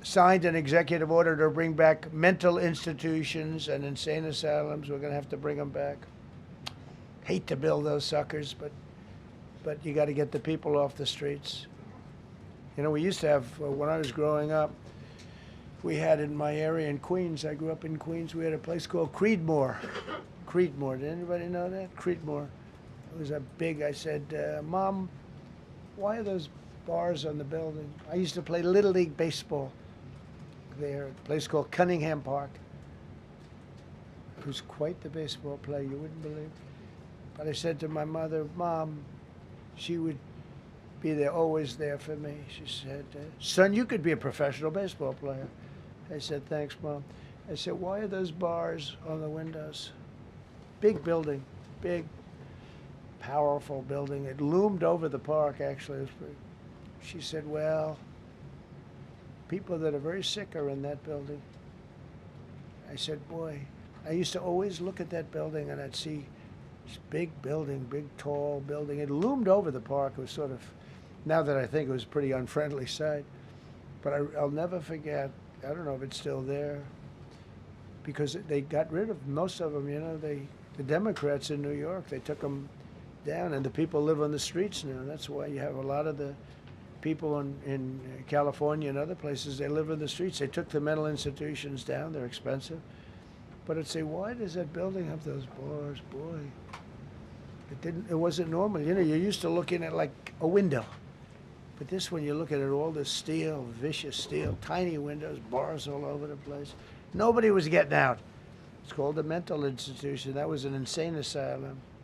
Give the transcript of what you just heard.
signed an executive order to bring back mental institutions and insane asylums. We're going to have to bring them back. Hate to build those suckers, but you got to get the people off the streets. You know, we used to have, when I was growing up, we had in my area in Queens, I grew up in Queens, we had a place called Creedmoor. Creedmoor, did anybody know that? Creedmoor. It was a big, I said, Mom, why are those bars on the building? I used to play Little League Baseball there, a place called Cunningham Park. I was quite the baseball player, you wouldn't believe. But I said to my mother, Mom, she would be there, always there for me. She said, son, you could be a professional baseball player. I said, thanks, Mom. I said, why are those bars on the windows? Big building, big, powerful building. It loomed over the park, actually. She said, well, people that are very sick are in that building. I said, boy, I used to always look at that building and I'd see this big building, big tall building. It loomed over the park. It was sort of, now that I think, it was a pretty unfriendly sight. But I'll never forget, I don't know if it's still there, because they got rid of most of them, you know, the Democrats in New York, they took them down, and the people live on the streets now. That's why you have a lot of the people in California and other places, they live in the streets. They took the mental institutions down, they're expensive. But I'd say, why does that building have those bars? Boy, it wasn't normal. You know, you're used to looking at like a window. But this one, you look at it, all this steel, vicious steel, tiny windows, bars all over the place. Nobody was getting out. It's called a mental institution. That was an insane asylum.